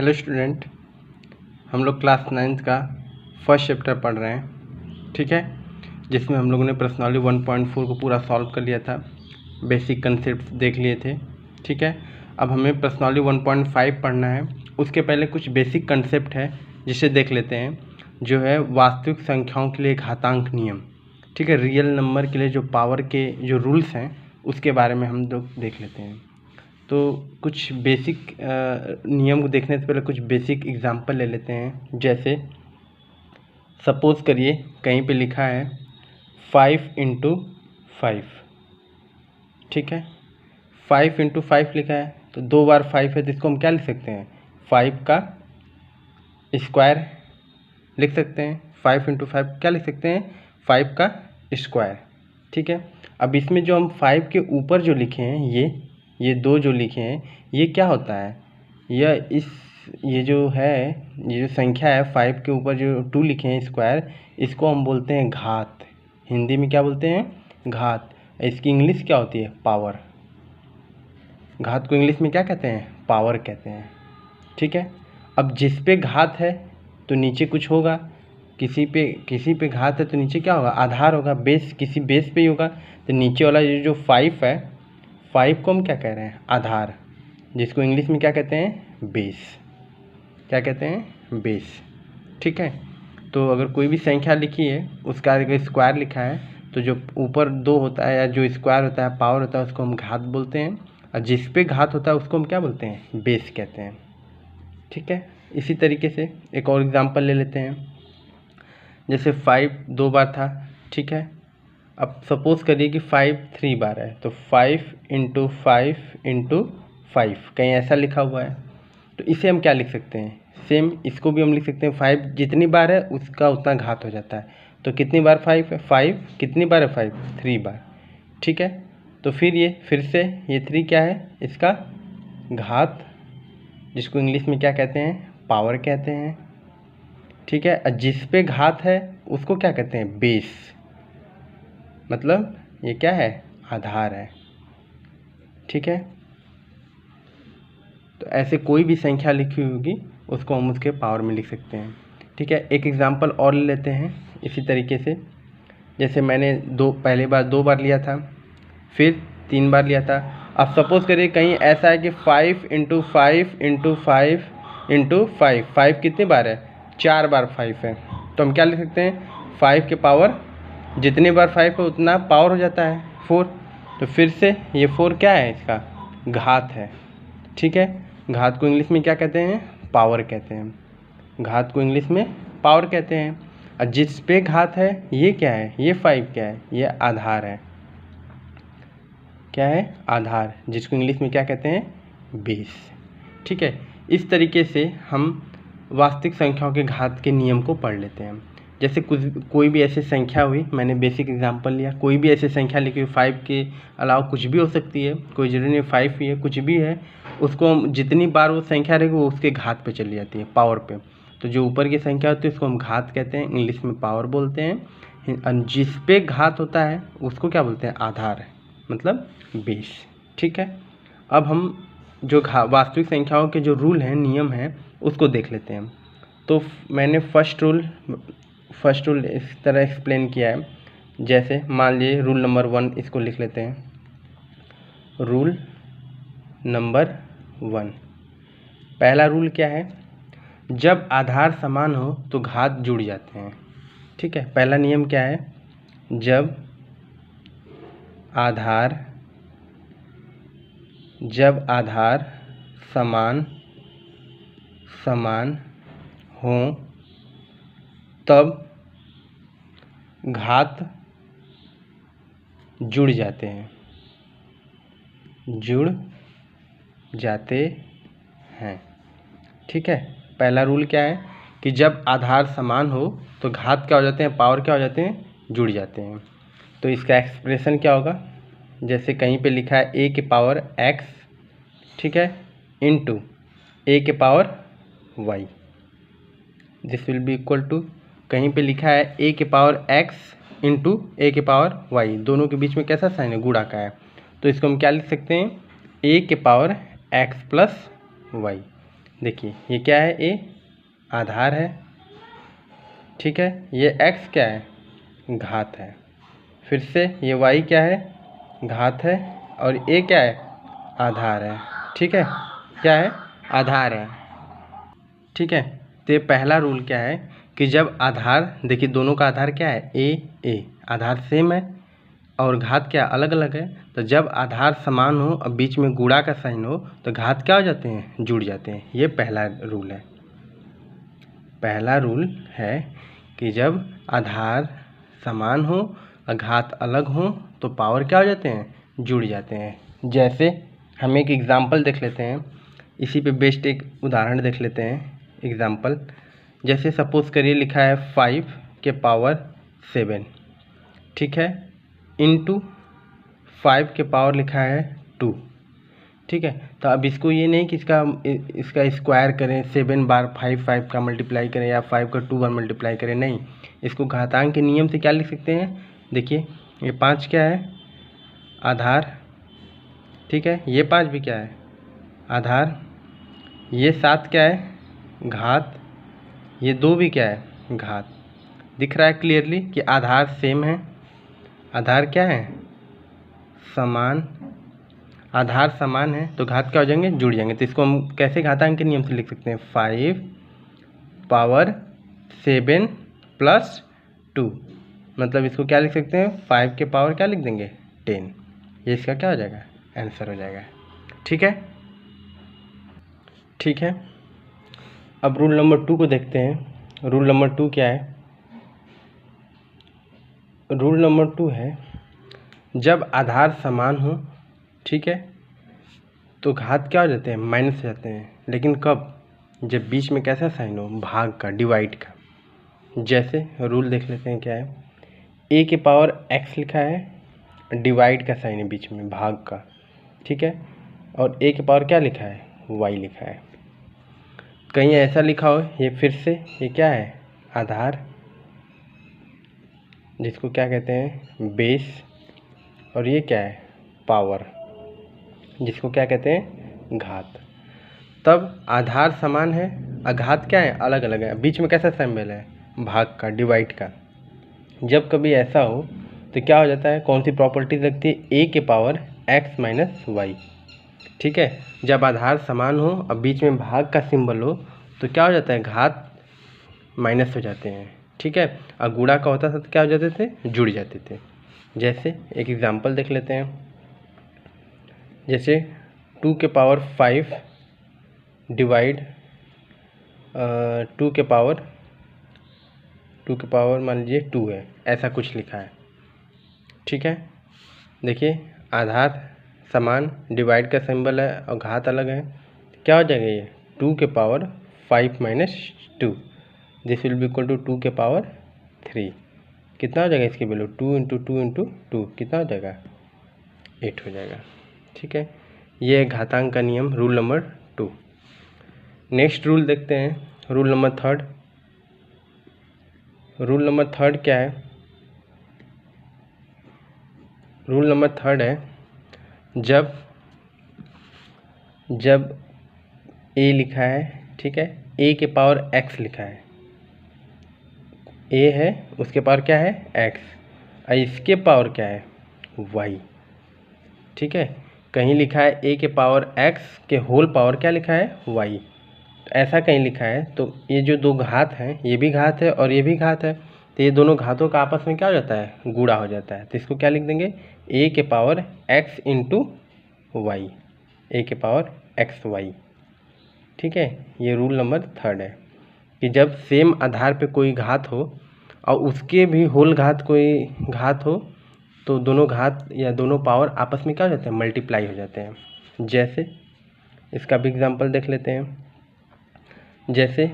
Hello student, हम लोग class 9th का फर्स्ट चैप्टर पढ़ रहे हैं, ठीक है। जिसमें हम लोगों ने प्रश्नावली 1.4 को पूरा सॉल्व कर लिया था, बेसिक कंसेप्ट देख लिए थे, ठीक है। अब हमें प्रश्नावली 1.5 पढ़ना है। उसके पहले कुछ बेसिक कंसेप्ट है जिसे देख लेते हैं, जो है वास्तविक संख्याओं के लिए घातांक नियम, ठीक है। रियल नंबर के लिए जो पावर के जो रूल्स हैं उसके बारे में हम लोग देख लेते हैं। तो कुछ बेसिक नियम को देखने से पहले कुछ बेसिक एग्जांपल ले लेते हैं। जैसे सपोज़ करिए कहीं पे लिखा है 5 × 5, ठीक है। 5 × 5 लिखा है तो 2 बार 5 है, तो इसको हम क्या लिख सकते हैं, 5 का स्क्वायर लिख सकते हैं। 5 × 5 क्या लिख सकते हैं, 5 का स्क्वायर, ठीक है। अब इसमें जो हम 5 के ऊपर जो लिखे हैं, ये दो जो लिखे हैं, ये क्या होता है, ये जो संख्या है 5 के ऊपर जो 2 लिखे हैं स्क्वायर, इसको हम बोलते हैं घात। हिंदी में क्या बोलते हैं, घात। इसकी इंग्लिश क्या होती है, पावर। घात को इंग्लिश में क्या कहते हैं, पावर कहते हैं, ठीक है। अब जिस पे घात है तो नीचे कुछ होगा, किसी पे घात है तो नीचे क्या होगा, आधार होगा, बेस, किसी बेस पे ही होगा। तो नीचे वाला जो 5 है, 5 को हम क्या कह रहे हैं, आधार, जिसको इंग्लिश में क्या कहते हैं, बेस। क्या कहते हैं, बेस, ठीक है। तो अगर कोई भी संख्या लिखी है उसका अगर स्क्वायर लिखा है तो जो ऊपर 2 होता है या जो स्क्वायर होता है, पावर होता है, उसको हम घात बोलते हैं। और जिस पे घात होता है उसको हम क्या बोलते हैं, बेस कहते हैं, ठीक है। इसी तरीके से एक और एग्जांपल ले लेते हैं। जैसे 5 2 बार था, ठीक है। अब सपोज़ करिए कि 5 3 बार है, तो 5 × 5 × 5 कहीं ऐसा लिखा हुआ है, तो इसे हम क्या लिख सकते हैं, सेम इसको भी हम लिख सकते हैं। 5 जितनी बार है उसका उतना घात हो जाता है। तो कितनी बार 5 है, 5 कितनी बार है, 5 3 बार, ठीक है। तो फिर से ये 3 क्या है, इसका घात, जिसको इंग्लिश में क्या कहते हैं, पावर कहते हैं, ठीक है। जिस पे घात है उसको क्या कहते हैं, बेस, मतलब ये क्या है, आधार है, ठीक है। तो ऐसे कोई भी संख्या लिखी होगी उसको हम उसके पावर में लिख सकते हैं, ठीक है। एक एग्जांपल और ले लेते हैं इसी तरीके से। जैसे मैंने पहले बार 2 बार लिया था, फिर 3 बार लिया था। अब सपोज़ करिए कहीं ऐसा है कि 5 × 5 × 5 × 5, 5 कितनी बार है, 4 बार 5 है। तो हम क्या लिख सकते हैं, 5 के पावर, जितनी बार 5 है उतना पावर हो जाता है 4। तो फिर से ये 4 क्या है, इसका घात है, ठीक है। घात को इंग्लिश में क्या कहते हैं, पावर कहते हैं। घात को इंग्लिश में पावर कहते हैं। और जिस पे घात है ये क्या है, ये 5 क्या है, ये आधार है। क्या है, आधार, जिसको इंग्लिश में क्या कहते हैं, बेस, ठीक है। इस तरीके से हम वास्तविक संख्याओं के घात के नियम को पढ़ लेते हैं। जैसे कोई भी ऐसी संख्या हुई, मैंने बेसिक एग्जांपल लिया, कोई भी ऐसी संख्या लिखी हुई 5 के अलावा कुछ भी हो सकती है, कोई जरूरी नहीं 5 ही है, कुछ भी है, उसको हम जितनी बार वो संख्या रहेगी वो उसके घात पे चली जाती है, पावर पे। तो जो ऊपर की संख्या होती है उसको हम घात कहते हैं, इंग्लिश में पावर बोलते हैं। जिस पे घात होता है उसको क्या बोलते हैं, आधार, मतलब बेस, ठीक है। अब हम जो वास्तविक संख्याओं के जो रूल हैं, नियम हैं, उसको देख लेते हैं। तो मैंने फर्स्ट रूल इस तरह एक्सप्लेन किया है। जैसे मान लीजिए रूल नंबर 1, इसको लिख लेते हैं। रूल नंबर 1, पहला रूल क्या है, जब आधार समान हो तो घात जुड़ जाते हैं, ठीक है। पहला नियम क्या है, जब आधार समान हो तब घात जुड़ जाते हैं, ठीक है। पहला रूल क्या है कि जब आधार समान हो तो घात क्या हो जाते हैं, पावर क्या हो जाते हैं, जुड़ जाते हैं। तो इसका एक्सप्रेशन क्या होगा, जैसे कहीं पे लिखा है a के पावर x, ठीक है, इंटू a के power y, this will be equal to, कहीं पे लिखा है a के पावर x इंटू a के पावर y, दोनों के बीच में कैसा साइन है, गुणा का है। तो इसको हम क्या लिख सकते हैं, a के पावर x प्लस y, देखिए ये क्या है, ए आधार है, ठीक है, ये x क्या है, घात है, फिर से ये y क्या है, घात है, और a क्या है, आधार है, ठीक है, क्या है, आधार है, ठीक है। तो ये पहला रूल क्या है कि जब आधार, देखिए दोनों का आधार क्या है, ए आधार सेम है और घात क्या अलग अलग है, तो जब आधार समान हो और बीच में गुणा का साइन हो तो घात क्या हो जाते हैं, जुड़ जाते हैं। ये पहला रूल है। पहला रूल है कि जब आधार समान हो और घात अलग हो तो पावर क्या हो जाते हैं, जुड़ जाते हैं। जैसे हम एक एग्जाम्पल देख लेते हैं, इसी पे बेस्ड एक उदाहरण देख लेते हैं। एग्जाम्पल जैसे सपोज करिए लिखा है 5 के पावर 7, ठीक है, इंटू 5 के पावर लिखा है 2, ठीक है। तो अब इसको ये नहीं कि इसका स्क्वायर करें, 7 बार 5 का मल्टीप्लाई करें या 5 का 2 बार मल्टीप्लाई करें, नहीं, इसको घातांक के नियम से क्या लिख सकते हैं, देखिए ये 5 क्या है, आधार, ठीक है, ये 5 भी क्या है, आधार, ये 7 क्या है, घात, ये 2 भी क्या है, घात। दिख रहा है क्लियरली कि आधार सेम है, आधार क्या है, समान, आधार समान है तो घात क्या हो जाएंगे, जुड़ जाएंगे। तो इसको हम कैसे घातांक के नियम से लिख सकते हैं, 5 पावर 7 प्लस 2, मतलब इसको क्या लिख सकते हैं, 5 के पावर क्या लिख देंगे, 10। ये इसका क्या हो जाएगा, आंसर हो जाएगा, ठीक है, ठीक है। अब रूल नंबर 2 को देखते हैं। रूल नंबर 2 क्या है, रूल नंबर 2 है जब आधार समान हो, ठीक है, तो घात क्या हो जाते हैं, माइनस हो जाते हैं, लेकिन कब, जब बीच में कैसा साइन हो, भाग का, डिवाइड का। जैसे रूल देख लेते हैं क्या है, a के पावर x लिखा है, डिवाइड का साइन है बीच में, भाग का, ठीक है, और a के पावर क्या लिखा है, y लिखा है। कहीं ऐसा लिखा हो, ये फिर से ये क्या है, आधार, जिसको क्या कहते हैं, बेस, और ये क्या है, पावर, जिसको क्या कहते हैं, घात। तब आधार समान है और घात क्या है, अलग अलग है, बीच में कैसा सिंबल है, भाग का, डिवाइड का। जब कभी ऐसा हो तो क्या हो जाता है, कौन सी प्रॉपर्टी लगती है, ए के पावर x माइनस वाई, ठीक है। जब आधार समान हो और बीच में भाग का सिंबल हो तो क्या हो जाता है, घात माइनस हो जाते हैं, ठीक है, और गुणा का होता था तो क्या हो जाते थे, जुड़ जाते थे। जैसे एक एग्जांपल देख लेते हैं, जैसे 2 के पावर 5 डिवाइड 2 के पावर मान लीजिए 2 है, ऐसा कुछ लिखा है, ठीक है। देखिए आधार समान, डिवाइड का सिंबल है और घात अलग है, क्या हो जाएगा ये, 2 के power 5 minus 2, this will be equal to 2 के पावर 3। कितना हो जाएगा इसकी वैल्यू, 2 इंटू 2 इंटू 2 कितना हो जाएगा, 8 हो जाएगा, ठीक है। ये है घातांक का नियम, रूल नंबर 2। नेक्स्ट रूल देखते हैं, रूल नंबर 3। रूल नंबर 3 क्या है, रूल नंबर 3 है जब a लिखा है, ठीक है, a के पावर x लिखा है, a है उसके पावर क्या है, x, और इसके पावर क्या है, y, ठीक है। कहीं लिखा है a के पावर x के होल पावर क्या लिखा है, y, तो ऐसा कहीं लिखा है तो ये जो दो घात हैं, ये भी घात है और ये भी घात है, तो ये दोनों घातों का आपस में क्या हो जाता है, गुणा हो जाता है। तो इसको क्या लिख देंगे, a के power x into y, a के पावर एक्स वाई, ठीक है। ये रूल नंबर 3 है कि जब सेम आधार पे कोई घात हो और उसके भी होल घात कोई घात हो तो दोनों घात या दोनों पावर आपस में क्या हो जाते हैं, मल्टीप्लाई हो जाते हैं। जैसे इसका भी एग्जांपल देख लेते हैं, जैसे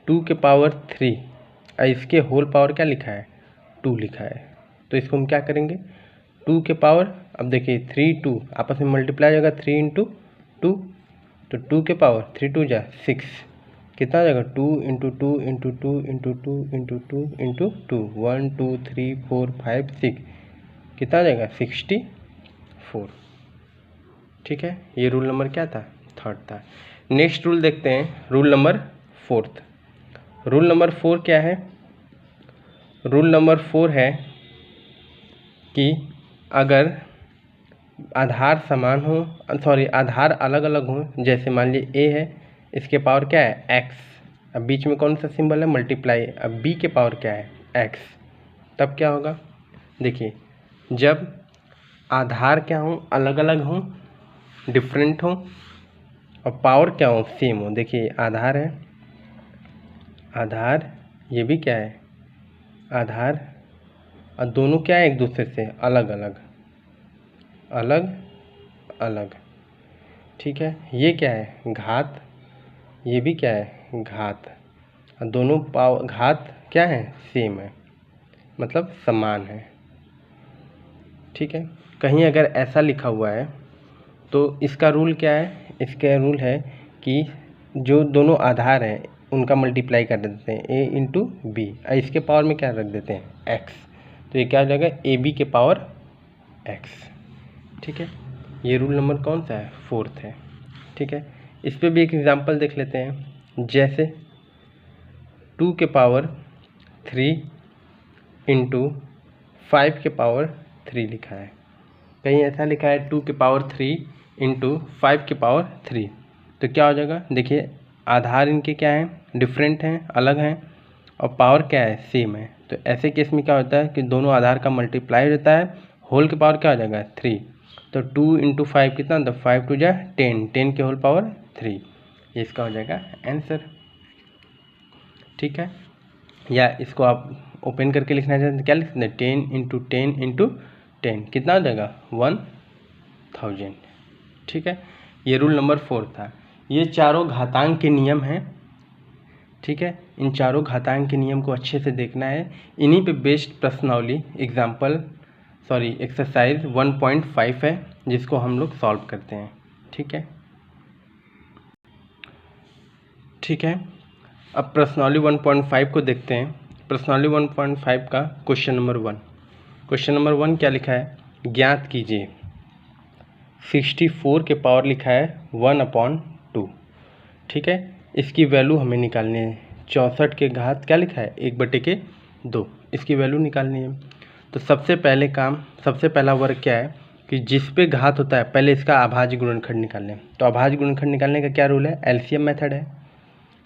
2 के पावर 3 और इसके होल पावर क्या लिखा है, 2 लिखा है, तो इसको हम क्या करेंगे, 2 के पावर, अब देखिए 3 2 आपस में मल्टीप्लाई हो जाएगा, 3 इंटू 2, तो 2 के पावर 3 2 जा 6, कितना हो जाएगा, 2 into 2 into 2 into 2 into 2 into 2, 1 2 3 4 5 6, कितना हो जाएगा, 64, ठीक है। ये रूल नंबर क्या था, 3 था। नेक्स्ट रूल देखते हैं, रूल नंबर 4। रूल नंबर 4 क्या है? रूल नंबर 4 है कि अगर आधार समान हो, आधार अलग अलग हो, जैसे मान लीजिए ए है, इसके पावर क्या है एक्स, अब बीच में कौन सा सिंबल है मल्टीप्लाई, अब बी के पावर क्या है एक्स, तब क्या होगा? देखिए, जब आधार क्या हो अलग अलग हो, डिफरेंट हो, और पावर क्या हो सेम हो। देखिए आधार है, आधार ये भी क्या है आधार, और दोनों क्या है एक दूसरे से अलग अलग, अलग अलग, ठीक है। ये क्या है घात, ये भी क्या है घात, और दोनों पावर घात क्या है सेम है, मतलब समान है, ठीक है। कहीं अगर ऐसा लिखा हुआ है तो इसका रूल क्या है? इसका रूल है कि जो दोनों आधार हैं उनका मल्टीप्लाई कर देते हैं ए इंटू बी, और इसके पावर में क्या रख देते हैं एक्स, तो ये क्या हो जाएगा ए बी के पावर एक्स, ठीक है। ये रूल नंबर कौन सा है 4th है, ठीक है। इस पर भी एक एग्जांपल देख लेते हैं, जैसे 2 के पावर 3 इंटू 5 के पावर 3 लिखा है। कहीं ऐसा लिखा है 2 के पावर 3 इंटू 5 के पावर 3, तो क्या हो जाएगा? देखिए आधार इनके क्या हैं डिफरेंट हैं, अलग हैं, और पावर क्या है सेम है। तो ऐसे केस में क्या होता है कि दोनों आधार का मल्टीप्लाई हो जाता है, होल के पावर क्या हो जाएगा 3, तो 2 इंटू 5 कितना होता है 5 2 जा 10, 10 के होल पावर 3, ये इसका हो जाएगा आंसर, ठीक है। या इसको आप ओपन करके लिखना चाहते हैं, क्या लिखते हैं 10 इंटू 10 इंटू 10 कितना हो जाएगा 1000, ठीक है। ये रूल नंबर 4 था। ये चारों घातांक के नियम हैं, ठीक है। इन चारों घातांक के नियम को अच्छे से देखना है, इन्हीं पे बेस्ड प्रश्नावली एक्सरसाइज 1.5 है जिसको हम लोग सॉल्व करते हैं, ठीक है, ठीक है। अब प्रश्नावली 1.5 को देखते हैं। प्रश्नावली 1.5 का क्वेश्चन नंबर 1, क्वेश्चन नंबर 1 क्या लिखा है? ज्ञात कीजिए 64 के पावर लिखा है 1/2, ठीक है। इसकी वैल्यू हमें निकालनी है। 64 के घात क्या लिखा है 1/2, इसकी वैल्यू निकालनी है। तो सबसे पहला वर्क क्या है कि जिस पे घात होता है पहले इसका अभाज्य गुणनखंड निकाल लें। तो अभाज्य गुणनखंड निकालने का क्या रूल है? एलसीएम मेथड है।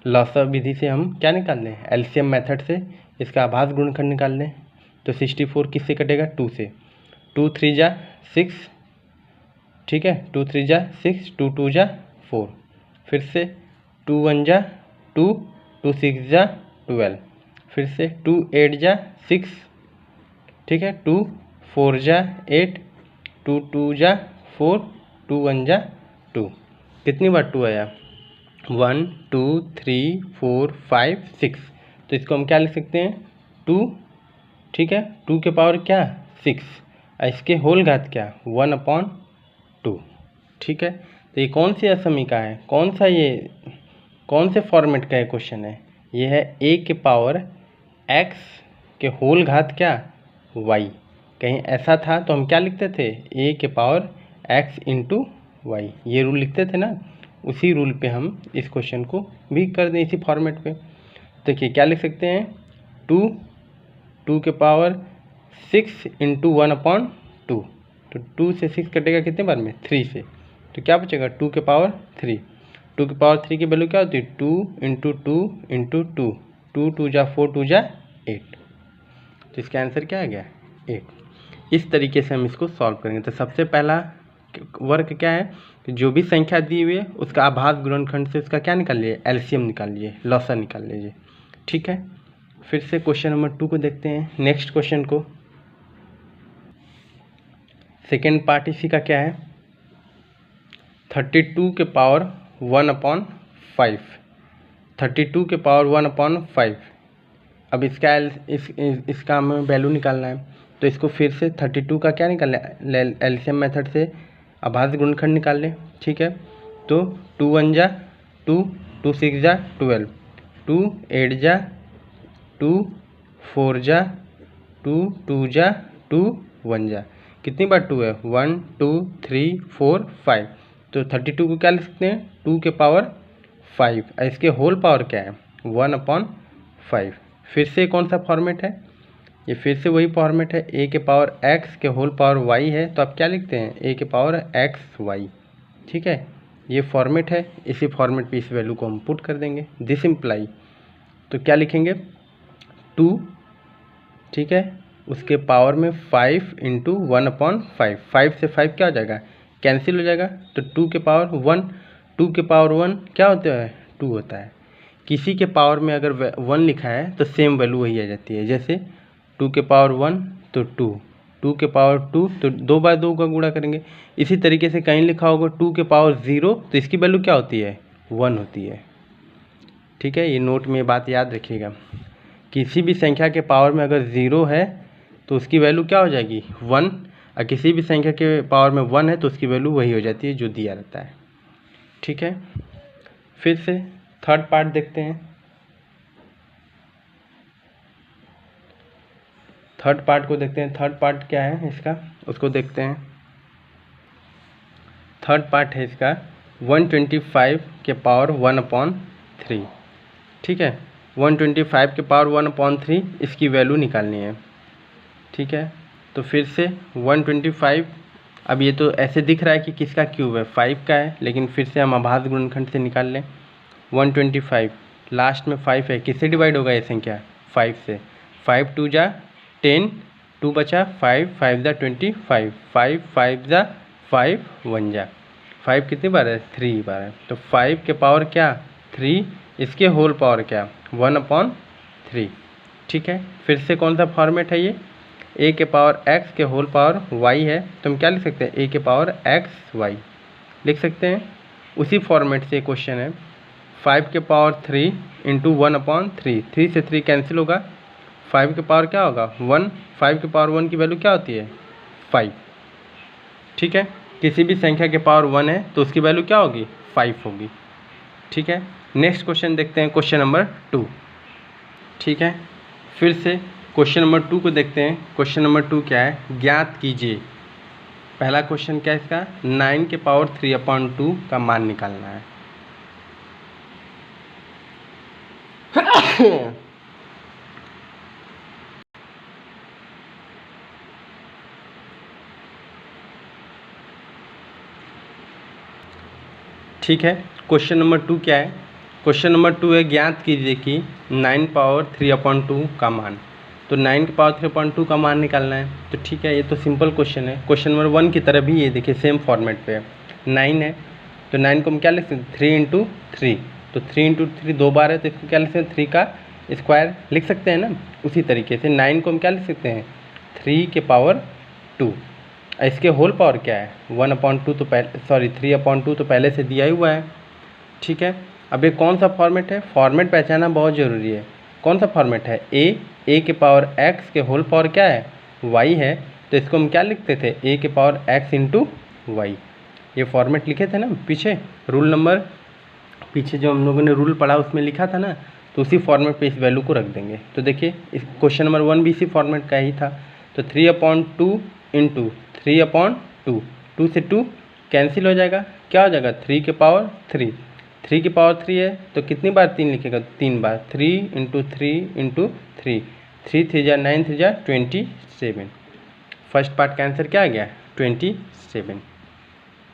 लॉसा विधि से हम क्या निकाल लें? एलसीएम मेथड से इसका अभाज्य गुणनखंड निकाल लें। तो 64 किससे कटेगा 2 से, 2 3 जा 6, ठीक है, 2 3 जा 6, 2 2 जा 4, फिर से 2 1 जा 2, 2 6 जा 12, फिर से 2 8 जा 6, ठीक है, 2 4 जा 8, 2 2 जा 4, 2 1 जा 2, कितनी बार 2 आया 1 2 3 4 5 6, तो इसको हम क्या लिख सकते हैं 2, ठीक है, 2 के पावर क्या 6, इसके होल घात क्या 1/2, ठीक है। तो ये कौन सी असमीका है, कौन से फॉर्मेट का क्वेश्चन है? ये है a के पावर x के होल घात क्या y। कहीं ऐसा था तो हम क्या लिखते थे a के पावर x इंटू वाई, ये रूल लिखते थे ना, उसी रूल पे हम इस क्वेश्चन को भी कर दें इसी फॉर्मेट पे। देखिए क्या लिख सकते हैं 2 के पावर 6 इंटू 1/2, तो 2 से 6 कटेगा कितने बार में 3 से, तो क्या बचेगा 2 के पावर 3। 2 के पावर 3 की वैल्यू क्या होती है 2 इंटू 2 इंटू 2, 2 2 जा 4, 2 जा 8, तो इसका आंसर क्या आ गया 8। इस तरीके से हम इसको सॉल्व करेंगे। तो सबसे पहला वर्क क्या है कि जो भी संख्या दी हुई है उसका अभाज्य गुणनखंड से उसका क्या निकाल लीजिए एलसीएम निकाल लीजिए, लॉसा निकाल लीजिए, ठीक है। फिर से क्वेश्चन नंबर 2 को देखते हैं। नेक्स्ट क्वेश्चन को सेकेंड पार्ट इसी का क्या है 32 के पावर 1/5, 32 के पावर 1/5। अब इसका हमें वैल्यू निकालना है, तो इसको फिर से 32 का क्या निकालना है एलसीएम मेथड से अभाज्य गुणनखंड निकाल लें, ठीक है। तो 2 1 जा 2, 2 6 जा 12, 2 8 जा 2, 4 जा 2, 2 जा 2, 1 जा, कितनी बार 2 है 1 2 3 4 5, तो 32 को क्या लिख सकते हैं 2 के पावर 5, इसके होल पावर क्या है 1/5। फिर से कौन सा फॉर्मेट है, ये फिर से वही फॉर्मेट है, a के पावर x के होल पावर y है, तो आप क्या लिखते हैं a के पावर xy। ठीक है, ये फॉर्मेट है, इसी फॉर्मेट पे इस वैल्यू को हम पुट कर देंगे। दिस इम्प्लाई, तो क्या लिखेंगे 2, ठीक है, उसके पावर में 5 इंटू 1/5। 5 से 5 क्या हो जाएगा, कैंसिल हो जाएगा, तो 2 के पावर 1, 2 के पावर 1 क्या होता है 2 होता है। किसी के पावर में अगर 1 लिखा है तो सेम वैल्यू वही आ जाती है, जैसे 2 के पावर 1 तो 2, 2 के पावर 2 तो 2 बाय 2 का गुणा करेंगे। इसी तरीके से कहीं लिखा होगा 2 के पावर 0 तो इसकी वैल्यू क्या होती है 1 होती है। ठीक है, ये नोट में बात याद रखिएगा, किसी भी संख्या के पावर में अगर 0 है तो उसकी वैल्यू क्या हो जाएगी 1, और किसी भी संख्या के पावर में 1 है तो उसकी वैल्यू वही हो जाती है जो दिया रहता है। ठीक है, फिर से थर्ड पार्ट देखते हैं। थर्ड पार्ट को देखते हैं, थर्ड पार्ट क्या है इसका उसको देखते हैं। थर्ड पार्ट है इसका 125 के पावर 1/3। ठीक है, 125 के पावर 1/3 इसकी वैल्यू निकालनी है। ठीक है, तो फिर से 125, अब ये तो ऐसे दिख रहा है कि किसका क्यूब है 5 का है, लेकिन फिर से हम अभाज्य गुणनखंड से निकाल लें। 125 लास्ट में 5 है, किससे डिवाइड होगा ये संख्या 5 से, 5 2 जा 10, 2 बचा 5, 5 जा 25, 5 5 जा 5, 1 जा 5 कितनी बार है 3 बार है, तो 5 के पावर क्या 3, इसके होल पावर क्या 1/3। ठीक है, फिर से कौन सा फॉर्मेट है ये, a के पावर x के होल पावर y है, तो हम क्या लिख सकते हैं a के पावर x y लिख सकते हैं। उसी फॉर्मेट से क्वेश्चन है 5 के पावर 3 इंटू 1/3, 3 से 3 कैंसिल होगा, 5 के पावर क्या होगा 1, 5 के पावर 1 की वैल्यू क्या होती है 5। ठीक है, किसी भी संख्या के पावर 1 है तो उसकी वैल्यू क्या होगी 5 होगी। ठीक है, नेक्स्ट क्वेश्चन देखते हैं, क्वेश्चन नंबर 2। ठीक है, फिर से क्वेश्चन नंबर 2 को देखते हैं। क्वेश्चन नंबर 2 क्या है, ज्ञात कीजिए। पहला क्वेश्चन क्या है इसका, 9 के पावर 3/2 का मान निकालना है। ठीक है, क्वेश्चन नंबर 2 क्या है, क्वेश्चन नंबर 2 है ज्ञात कीजिए कि 9 पावर 3/2 का मान, तो 9 के पावर 3/2 का मान निकालना है। तो ठीक है, ये तो सिंपल क्वेश्चन है, क्वेश्चन नंबर 1 की तरह भी ये देखिए सेम फॉर्मेट पे है, 9 है तो 9 को हम क्या लिख सकते हैं 3 इंटू 3, तो 3 इंटू 3 2 बार है तो इसको क्या लिख सकते हैं 3 का स्क्वायर लिख सकते हैं ना। उसी तरीके से 9 को हम क्या लिख सकते हैं 3 के पावर 2, इसके होल पावर क्या है 1/2, तो पहले 3/2 तो पहले से दिया ही हुआ है। ठीक है, अब ये कौन सा फॉर्मेट है, फॉर्मेट पहचानना बहुत ज़रूरी है। कौन सा फॉर्मेट है, a के पावर x के होल पावर क्या है y है, तो इसको हम क्या लिखते थे a के पावर x इंटू वाई। ये फॉर्मेट लिखे थे ना पीछे, रूल नंबर पीछे जो हम लोगों ने रूल पढ़ा उसमें लिखा था ना, तो उसी फॉर्मेट पे इस वैल्यू को रख देंगे। तो देखिए इस क्वेश्चन नंबर 1 भी इसी फॉर्मेट का ही था, तो 3/2 इंटू 3/2, 2 से 2 कैंसिल हो जाएगा, क्या हो जाएगा 3 के पावर 3, 3 की पावर 3 है तो कितनी बार 3 लिखेगा 3 बार, 3 इंटू 3 इंटू 3, 3 3 जा 9 3 जा 27। फर्स्ट पार्ट का आंसर क्या आ गया 27।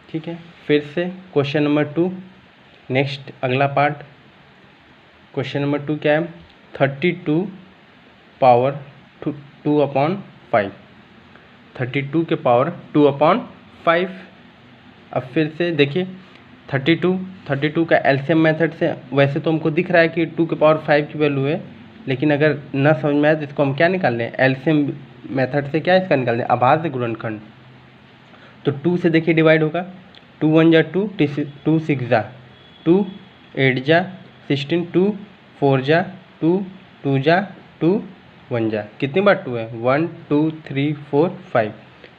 ठीक है, फिर से क्वेश्चन नंबर 2, नेक्स्ट अगला पार्ट। क्वेश्चन नंबर 2 क्या है, 32 पावर 2/5, 32 के पावर 2/5। अब फिर से देखिए 32 का एलसीएम मेथड से, वैसे तो हमको दिख रहा है कि 2 के पावर 5 की वैल्यू है, लेकिन अगर ना समझ में आए तो इसको हम क्या निकाल लें एलसीएम मेथड से, क्या इसका निकाल लें अभाज्य गुणनखंड। तो 2 से देखिए डिवाइड होगा, 2 1 जा 2, 2 6 जा 2, 8 जा 16, 2 4 जा 2, 2 जा 2, 1 जा, कितनी बार 2 है 1 2 3 4 5,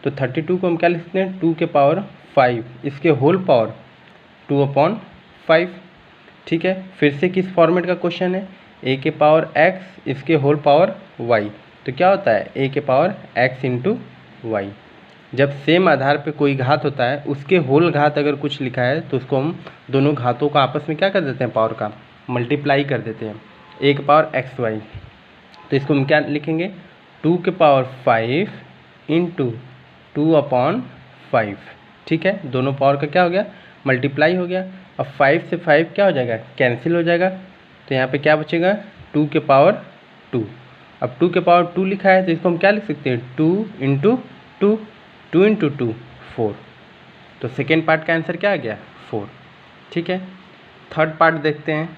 तो 32 को हम क्या लिख सकते हैं 2 के पावर 5, इसके होल पावर 2/5। ठीक है, फिर से किस फॉर्मेट का क्वेश्चन है, a के पावर x इसके होल पावर y, तो क्या होता है a के पावर x इंटू वाई। जब सेम आधार पे कोई घात होता है, उसके होल घात अगर कुछ लिखा है तो उसको हम दोनों घातों का आपस में क्या कर देते हैं, पावर का मल्टीप्लाई कर देते हैं, a की पावर एक्स वाई। तो इसको हम क्या लिखेंगे, 2 के पावर 5 इंटू 2/5। ठीक है, दोनों पावर का क्या हो गया, मल्टीप्लाई हो गया। अब 5 से 5 क्या हो जाएगा, कैंसिल हो जाएगा। तो यहाँ पे क्या बचेगा, 2 के पावर 2। अब 2 के पावर 2 लिखा है तो इसको हम क्या लिख सकते हैं, 2 इंटू 2, 2 इंटू 2 4। तो सेकेंड पार्ट का आंसर क्या आ गया, 4। ठीक है, थर्ड पार्ट देखते हैं।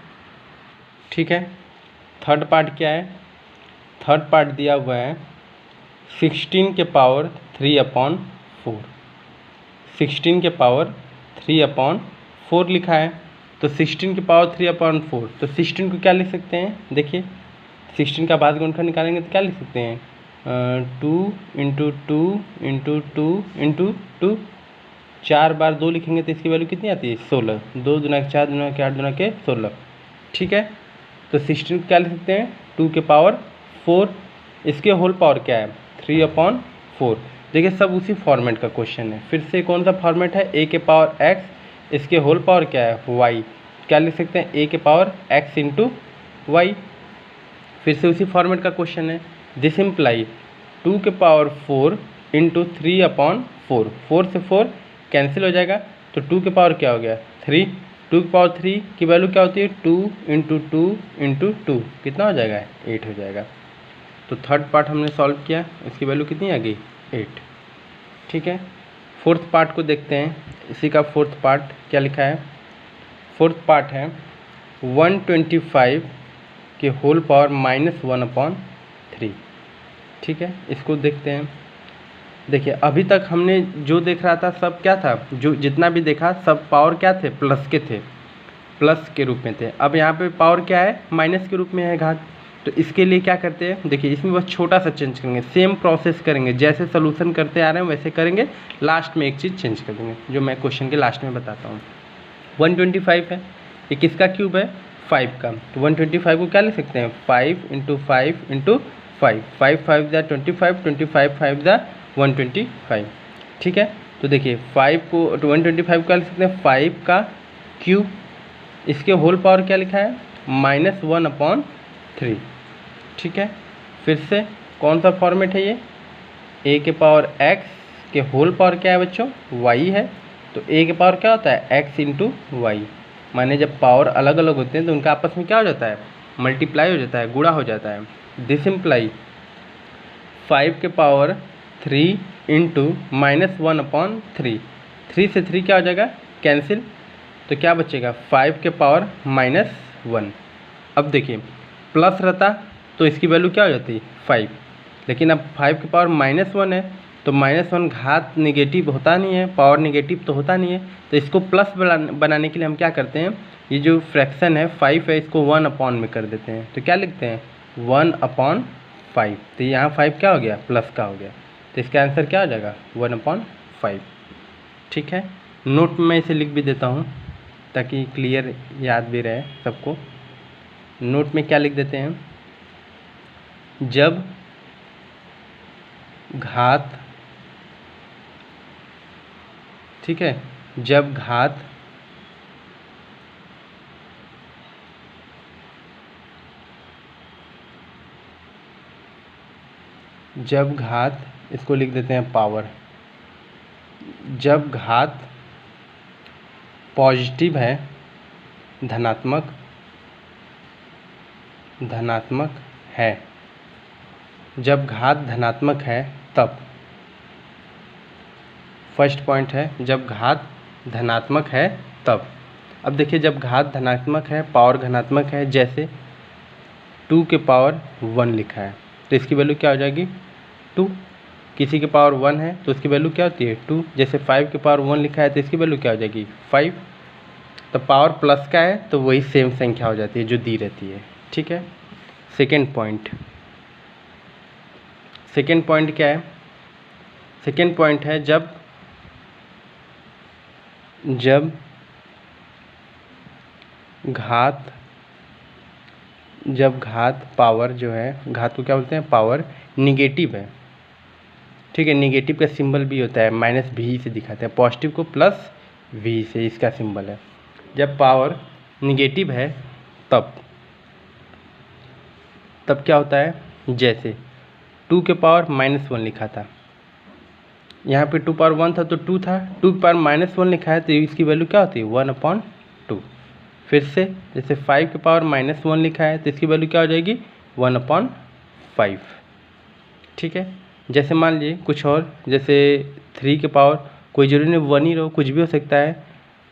ठीक है, थर्ड पार्ट क्या है, थर्ड पार्ट दिया हुआ है 16 के पावर 3/4। 16 के पावर 3/4 लिखा है। तो 16 के पावर 3/4, तो 16 को क्या लिख सकते हैं, देखिए 16 का भाज्य गुणनखंड निकालेंगे तो क्या लिख सकते हैं, 2 इंटू 2 इंटू 2 इंटू 2। 4 बार 2 लिखेंगे तो इसकी वैल्यू कितनी आती है, 16। 2 दूना 4 दूना 8 दूना 16। ठीक है, तो 16 को क्या लिख सकते हैं, 2 के पावर 4। इसके होल पावर क्या है, 3/4। देखिए सब उसी फॉर्मेट का क्वेश्चन है। फिर से कौन सा फॉर्मेट है, a के पावर x, इसके होल पावर क्या है, y। क्या लिख सकते हैं, a के पावर x इंटू वाई। फिर से उसी फॉर्मेट का क्वेश्चन है। दिस इम्प्लाई 2 के पावर 4 इंटू 3/4। 4 से 4 कैंसिल हो जाएगा, तो 2 के पावर क्या हो गया, 3। 2 के पावर 3 की वैल्यू क्या होती है, 2 इंटू 2 इंटू 2, कितना हो जाएगा, 8 हो जाएगा। तो थर्ड पार्ट हमने सॉल्व किया, इसकी वैल्यू कितनी आ गई, 8। ठीक है, फोर्थ पार्ट को देखते हैं। इसी का फोर्थ पार्ट क्या लिखा है, फोर्थ पार्ट है 125 के होल पावर -1/3। ठीक है, इसको देखते हैं। देखिए अभी तक हमने जो देख रहा था सब क्या था, जो जितना भी देखा सब पावर क्या थे, प्लस के थे, प्लस के रूप में थे। अब यहाँ पे पावर क्या है, माइनस के रूप में है घात। तो इसके लिए क्या करते हैं, देखिए इसमें बस छोटा सा चेंज करेंगे, सेम प्रोसेस करेंगे, जैसे सोल्यूशन करते आ रहे हैं वैसे करेंगे। लास्ट में एक चीज़ चेंज कर देंगे जो मैं क्वेश्चन के लास्ट में बताता हूँ। 125 है, ये किसका क्यूब है, 5 का। तो 125 को क्या लिख सकते हैं, 5 इंटू 5 इंटू 5। 5 5 ज़ा 25, 25 5 ज़ा 125। ठीक है, तो देखिए 5 को 125 क्या लिख सकते हैं, 5 का क्यूब। इसके होल पावर क्या लिखा है, -1/3। ठीक है, फिर से कौन सा फॉर्मेट है ये, a के पावर x के होल पावर क्या है बच्चों, y है। तो a के पावर क्या होता है, x इंटू वाई। माने जब पावर अलग अलग होते हैं तो उनका आपस में क्या हो जाता है, मल्टीप्लाई हो जाता है, गुणा हो जाता है। दिस इम्प्लाई 5 के पावर 3 इंटू -1/3। 3 से 3 क्या हो जाएगा, कैंसिल। तो क्या बचेगा, 5 के पावर -1। अब देखिए प्लस रहता तो इसकी वैल्यू क्या हो जाती, 5। लेकिन अब 5 के पावर -1 है, तो -1 घात निगेटिव होता नहीं है, पावर निगेटिव तो होता नहीं है। तो इसको प्लस बनाने के लिए हम क्या करते हैं, ये जो फ्रैक्शन है 5 है, इसको 1/, में कर देते हैं। तो क्या लिखते हैं, 1/5। तो यहाँ 5 क्या हो गया, प्लस का हो गया। तो इसका आंसर क्या हो जाएगा, 1/5। ठीक है, नोट में इसे लिख भी देता हूँ ताकि क्लियर याद भी रहे सबको। नोट में क्या लिख देते हैं, जब घात, ठीक है, जब घात इसको लिख देते हैं पावर। जब घात पॉजिटिव है, धनात्मक है, जब घात धनात्मक है तब, फर्स्ट पॉइंट है जब घात धनात्मक है तब। अब देखिए जब घात धनात्मक है, पावर धनात्मक है, जैसे 2 के पावर 1 लिखा है तो इसकी वैल्यू क्या हो जाएगी, 2। किसी के पावर 1 है तो उसकी वैल्यू क्या होती है, 2। जैसे 5 के पावर 1 लिखा है तो इसकी वैल्यू क्या हो जाएगी, 5। तो पावर प्लस का है तो वही सेम संख्या हो जाती है जो दी रहती है। ठीक है, सेकेंड पॉइंट क्या है, सेकेंड पॉइंट है जब घात पावर जो है, घात को क्या बोलते हैं, पावर निगेटिव है, ठीक है। निगेटिव का सिंबल भी होता है माइनस भी से दिखाते हैं, पॉजिटिव को प्लस भी से इसका सिंबल है। जब पावर निगेटिव है तब क्या होता है, जैसे 2 के पावर -1 लिखा था, यहाँ पे 2 पावर 1 था तो 2 था, 2 के पावर -1 लिखा है तो इसकी वैल्यू क्या होती है 1/2। फिर से जैसे 5 के पावर -1 लिखा है तो इसकी वैल्यू क्या हो जाएगी 1/5। ठीक है। जैसे मान लीजिए कुछ और, जैसे 3 के पावर, कोई जरूरी नहीं 1 ही रहो, कुछ भी हो सकता है,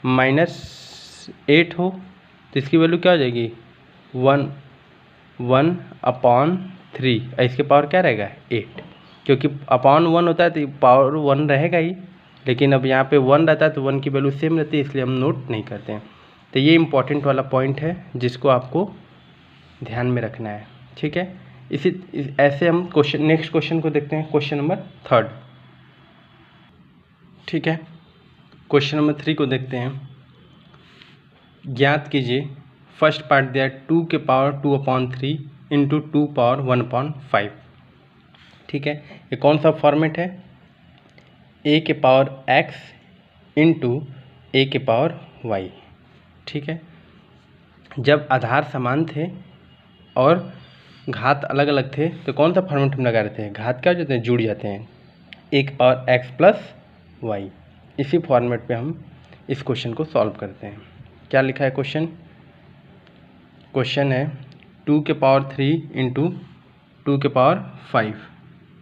-8 हो तो इसकी वैल्यू क्या हो जाएगी 1/3। इसके पावर क्या रहेगा 8, क्योंकि अपॉन 1 होता है तो पावर 1 रहेगा ही, लेकिन अब यहाँ पे 1 रहता है तो 1 की वैल्यू सेम रहती है, इसलिए हम नोट नहीं करते हैं। तो ये इम्पॉर्टेंट वाला पॉइंट है जिसको आपको ध्यान में रखना है। ठीक है। ऐसे हम नेक्स्ट क्वेश्चन को देखते हैं, क्वेश्चन नंबर 3। ठीक है। क्वेश्चन नंबर 3 को देखते हैं। ज्ञात कीजिए, फर्स्ट पार्ट दिया 2 के पावर 2/3 इंटू 2 पावर 1/5। ठीक है। ये कौन सा फॉर्मेट है, a के पावर x इंटू a के पावर y। ठीक है। जब आधार समान थे और घात अलग अलग थे तो कौन सा फॉर्मेट हम लगा रहे थे, घात क्या हो जाते हैं, जुड़ जाते हैं, a के पावर x प्लस y। इसी फॉर्मेट पे हम इस क्वेश्चन को सॉल्व करते हैं। क्या लिखा है क्वेश्चन है 2 के पावर 3 इंटू 2 के पावर 5,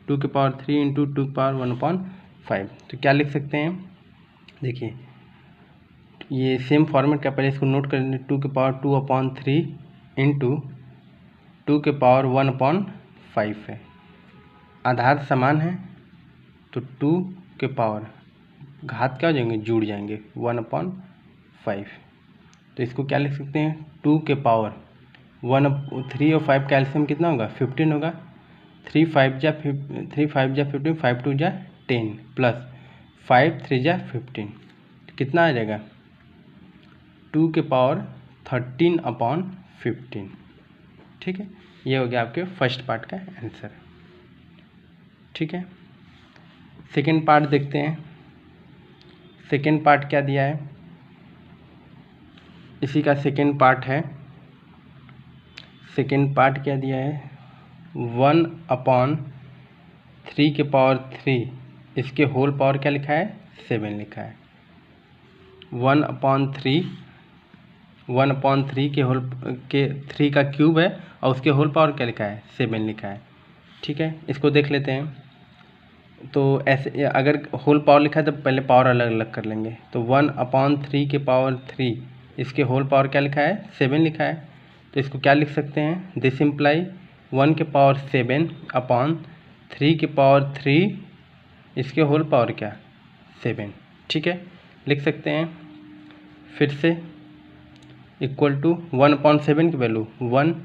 2 के पावर 3 इंटू 2 के पावर 1/5। तो क्या लिख सकते हैं, देखिए ये सेम फॉर्मेट का, पहले इसको नोट कर लें। 2 के पावर 2/3 इंटू 2 के पावर 1/5 है, आधार समान है तो 2 के पावर घात क्या हो जाएंगे, जुड़ जाएंगे 1/5। तो इसको क्या लिख सकते हैं 2 के पावर 3 और 5 का एलसीएम कितना होगा 15 होगा, 3 5 जा 15, 5 2 जा 10 प्लस 5 3 जा 15, कितना आ जाएगा 2 के पावर 13/15। ठीक है। ये हो गया आपके फर्स्ट पार्ट का आंसर। ठीक है। सेकेंड पार्ट देखते हैं। सेकेंड पार्ट क्या दिया है, इसी का सेकेंड पार्ट है। सेकेंड पार्ट क्या दिया है 1/3 के पावर 3, इसके होल पावर क्या लिखा है 7 लिखा है। 1/3 के होल के 3 का क्यूब है और उसके होल पावर क्या लिखा है 7 लिखा है। ठीक है। इसको देख लेते हैं। तो ऐसे अगर होल पावर लिखा है तो पहले पावर अलग अलग कर लेंगे। तो 1/3 के पावर 3, इसके होल पावर क्या लिखा है 7 लिखा है, तो इसको क्या लिख सकते हैं, दिस इम्प्लाई 1 के पावर 7/3 के पावर 3, इसके होल पावर क्या 7। ठीक है। लिख सकते हैं फिर से, इक्वल टू 1/7 की वैल्यू 1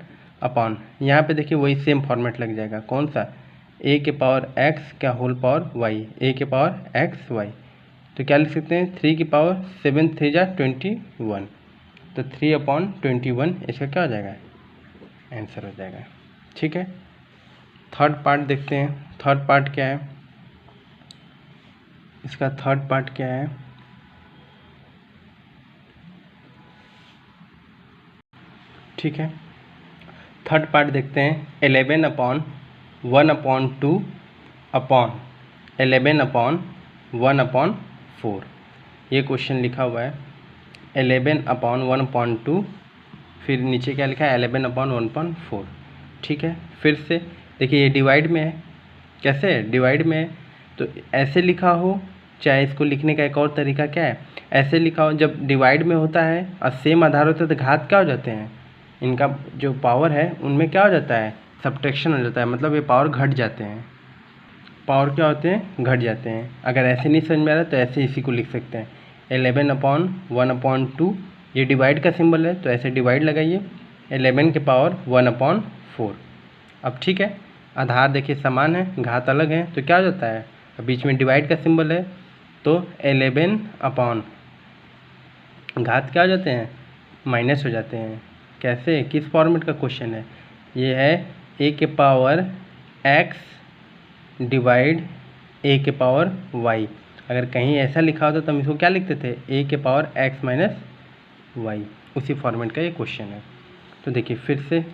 अपॉन, यहाँ पे देखिए वही सेम फॉर्मेट लग जाएगा, कौन सा a के पावर x क्या होल पावर y, a के पावर x y। तो क्या लिख सकते हैं 3 की पावर 7 3 जा 21, तो 3/21 इसका क्या हो जाएगा आंसर हो जाएगा। ठीक है। थर्ड पार्ट देखते हैं। थर्ड पार्ट क्या है, इसका थर्ड पार्ट क्या है, ठीक है। थर्ड पार्ट देखते हैं 11/1/2 अपॉन 11/1/4। ये क्वेश्चन लिखा हुआ है 11/1/2, फिर नीचे क्या लिखा है 11/1/4। ठीक है। फिर से देखिए ये डिवाइड में है, कैसे है डिवाइड में है, तो ऐसे लिखा हो, चाहे इसको लिखने का एक और तरीका क्या है, ऐसे लिखा हो, जब डिवाइड में होता है और सेम आधार होता है तो घात क्या हो जाते हैं, इनका जो पावर है उनमें क्या हो जाता है सब्ट्रैक्शन हो जाता है, मतलब ये पावर घट जाते हैं, पावर क्या होते हैं घट जाते हैं। अगर ऐसे नहीं समझ में आ रहा तो ऐसे इसी को लिख सकते हैं 11/1/2, ये डिवाइड का सिंबल है तो ऐसे डिवाइड लगाइए 11 के पावर 1/4। अब ठीक है, आधार देखिए समान है, घात अलग है तो क्या हो जाता है, अब बीच में डिवाइड का सिंबल है तो 11 अपॉन घात क्या हो जाते हैं माइनस हो जाते हैं। कैसे, किस फॉर्मेट का क्वेश्चन है, ये है a के पावर x डिवाइड ए के पावर वाई। अगर कहीं ऐसा लिखा होता तो हम इसको क्या लिखते थे, ए के पावर एक्स माइनस वाई। उसी फॉर्मेट का ये क्वेश्चन है। तो देखिए फिर से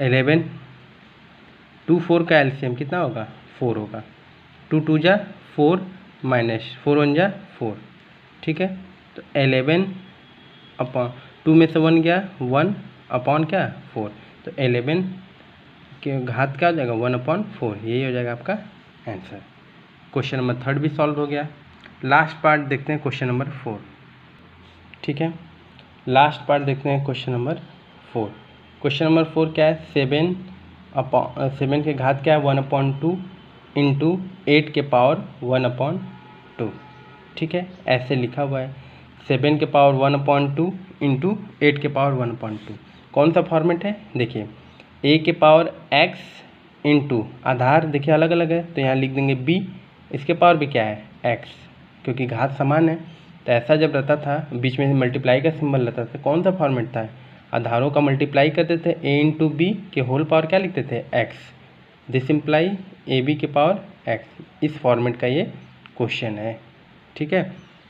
11, 2 4 का एलसीएम कितना होगा, 4 होगा। 2 2 जा 4 माइनस 4 1 जा 4, ठीक है। तो 11 अपॉन 2 में से 1 गया 1 अपॉन क्या 4, तो 11 के घात क्या हो जाएगा 1/4, यही हो जाएगा आपका आंसर। क्वेश्चन नंबर 3 भी सॉल्व हो गया। लास्ट पार्ट देखते हैं क्वेश्चन नंबर 4, ठीक है। लास्ट पार्ट देखते हैं क्वेश्चन नंबर 4। क्वेश्चन नंबर 4 क्या है, 7 के घात क्या है 1/2 इंटू 8 के पावर 1/2, ठीक है। ऐसे लिखा हुआ है 7 के पावर 1/2 इंटू 8 के पावर 1/2। कौन सा फॉर्मेट है, देखिए ए के पावर एक्स इंटू आधार देखिए अलग अलग है, तो यहाँ लिख देंगे बी, इसके पावर भी क्या है एक्स, क्योंकि घात समान है। तो ऐसा जब रहता था बीच में मल्टीप्लाई का सिंबल रहता था, कौन सा फॉर्मेट था, आधारों का मल्टीप्लाई करते थे, ए इंटू बी के होल पावर क्या लिखते थे x, this imply a b के पावर एक्स। इस फॉर्मेट का ये क्वेश्चन है, ठीक है।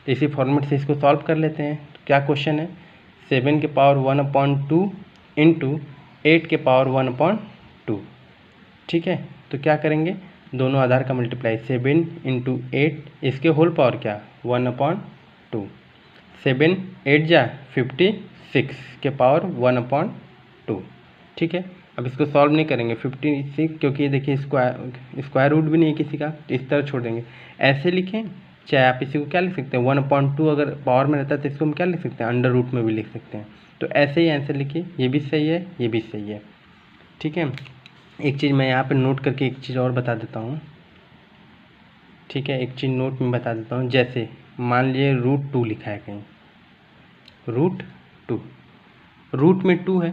तो इसी फॉर्मेट से इसको सॉल्व कर लेते हैं। तो क्या क्वेश्चन है, 7 के पावर 1/2 इंटू 8 के पावर 1/2, ठीक है। तो क्या करेंगे, दोनों आधार का मल्टीप्लाई 7 इंटू 8, इसके होल पावर क्या 1/2, 7 8 जा 56 के पावर 1/2, ठीक है। अब इसको सॉल्व नहीं करेंगे 56, क्योंकि ये देखिए स्क्वायर रूट भी नहीं है किसी का, तो इस तरह छोड़ देंगे। ऐसे लिखें, चाहे आप इसी को क्या लिख सकते हैं 1/2, अगर पावर में रहता है तो इसको हम क्या लिख सकते हैं अंडर रूट में भी लिख सकते हैं। तो ऐसे ही आंसर लिखिए, ये भी सही है ये भी सही है, ठीक है। एक चीज़ मैं यहाँ पे नोट करके एक चीज़ और बता देता हूँ, ठीक है। एक चीज़ नोट में बता देता हूँ, जैसे मान लीजिए √2 लिखा है कहीं, √2, रूट में 2 है।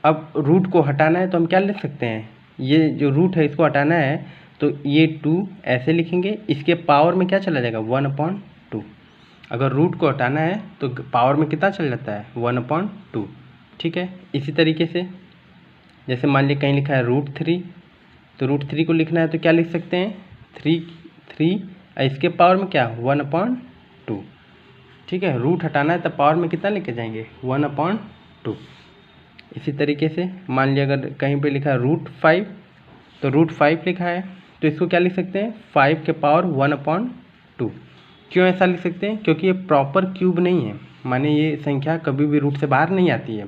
अब रूट को हटाना है तो हम क्या लिख सकते हैं, ये जो रूट है इसको हटाना है तो ये 2 ऐसे लिखेंगे, इसके पावर में क्या चला जाएगा 1/2। अगर रूट को हटाना है तो पावर में कितना चल जाता है 1/2, ठीक है। इसी तरीके से जैसे मान लीजिए कहीं लिखा है √3, तो √3 को लिखना है तो क्या लिख सकते हैं 3 इसके पावर में क्या 1/2, ठीक है। रूट हटाना है तो पावर में कितना लेके जाएंगे 1/2। इसी तरीके से मान लिया अगर कहीं पे लिखा है √5, तो √5 लिखा है तो इसको क्या लिख सकते हैं 5 के पावर 1/2। क्यों ऐसा लिख सकते हैं, क्योंकि ये प्रॉपर क्यूब नहीं है, माने ये संख्या कभी भी रूट से बाहर नहीं आती है,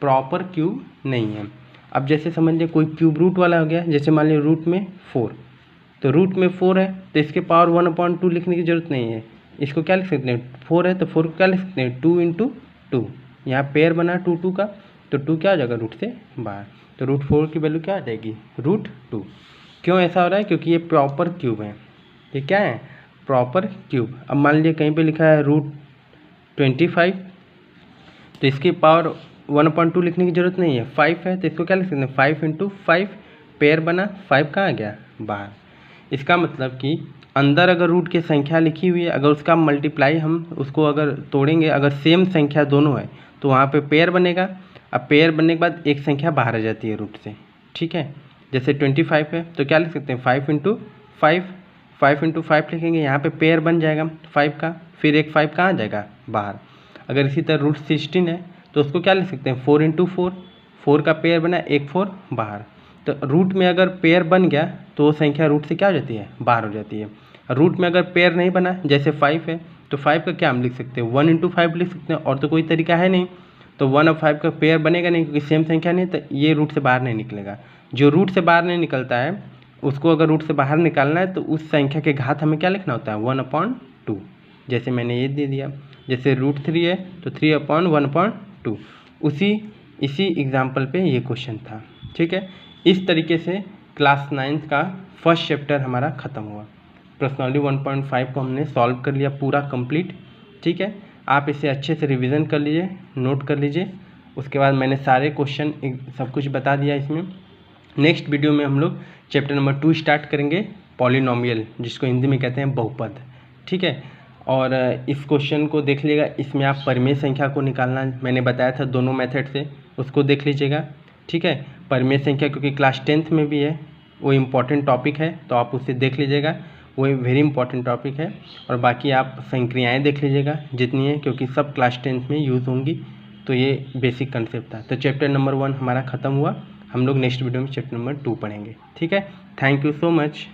प्रॉपर क्यूब नहीं है। अब जैसे समझ लीजिए कोई क्यूब रूट वाला हो गया, जैसे मान लीजिए रूट में 4, तो रूट में 4 है तो इसके पावर 1/2 लिखने की जरूरत नहीं है, इसको क्या लिख सकते हैं 4 है तो 4 को क्या लिख सकते हैं 2 × 2, यहाँ पेयर बना 2 2 का, तो 2 क्या हो जाएगा रूट से बाहर, तो √4 की वैल्यू क्या आ जाएगी √2। क्यों ऐसा हो रहा है, क्योंकि ये प्रॉपर क्यूब है, ये क्या है प्रॉपर क्यूब। अब मान लीजिए कहीं पे लिखा है √25, तो इसकी पावर 1/2 लिखने की जरूरत नहीं है, 5 है तो इसको क्या लिख सकते हैं 5 × 5, पेयर बना 5 कहाँ आ गया बाहर। इसका मतलब कि अंदर अगर रूट की संख्या लिखी हुई है, अगर उसका मल्टीप्लाई हम उसको अगर तोड़ेंगे, अगर सेम संख्या दोनों है तो वहाँ पे पेयर बनेगा। अब पेयर बनने के बाद एक संख्या बाहर आ जाती है रूट से, ठीक है। जैसे 25 है तो क्या लिख सकते हैं 5 × 5, 5 × 5 लिखेंगे, यहाँ पे पेयर बन जाएगा 5 का, फिर एक 5 कहाँ आ जाएगा बाहर। अगर इसी तरह √16 है तो उसको क्या लिख सकते हैं 4 × 4, 4 का पेयर बना, एक 4 बाहर। तो रूट में अगर पेयर बन गया तो वो संख्या रूट से क्या हो जाती है बाहर हो जाती है। रूट में अगर पेयर नहीं बना, जैसे 5 है तो 5 का क्या हम लिख सकते हैं 1 × 5 लिख सकते हैं, और तो कोई तरीका है नहीं, तो 1 और 5 का पेयर बनेगा नहीं क्योंकि सेम संख्या नहीं, तो ये रूट से बाहर नहीं निकलेगा। जो रूट से बाहर नहीं निकलता है उसको अगर रूट से बाहर निकालना है तो उस संख्या के घात हमें क्या लिखना होता है 1/2, जैसे मैंने ये दे दिया। जैसे √3 है तो 3/1/2, इसी एग्जाम्पल पे ये क्वेश्चन था, ठीक है। इस तरीके से क्लास 9th का फर्स्ट चैप्टर हमारा ख़त्म हुआ। प्रश्नावली 1.5 को हमने सॉल्व कर लिया पूरा कंप्लीट, ठीक है। आप इसे अच्छे से रिवीजन कर लीजिए, नोट कर लीजिए। उसके बाद मैंने सारे क्वेश्चन सब कुछ बता दिया इसमें। नेक्स्ट वीडियो में हम लोग चैप्टर नंबर 2 स्टार्ट करेंगे, पॉलिनोमियल, जिसको हिंदी में कहते हैं बहुपद, ठीक है। और इस क्वेश्चन को देख लीजिएगा, इसमें आप परिमेय संख्या को निकालना मैंने बताया था दोनों मेथड से, उसको देख लीजिएगा, ठीक है। परिमेय संख्या क्योंकि क्लास 10th में भी है, वो इम्पॉर्टेंट टॉपिक है तो आप उसे देख लीजिएगा। वो वेरी इंपॉर्टेंट टॉपिक है। और बाकी आप संक्रियाएँ देख लीजिएगा जितनी है, क्योंकि सब क्लास 10th में यूज़ होंगी। तो ये बेसिक कंसेप्ट था। तो चैप्टर नंबर 1 हमारा ख़त्म हुआ। हम लोग नेक्स्ट वीडियो में चैप्टर नंबर 2 पढ़ेंगे। ठीक है, थैंक यू सो मच।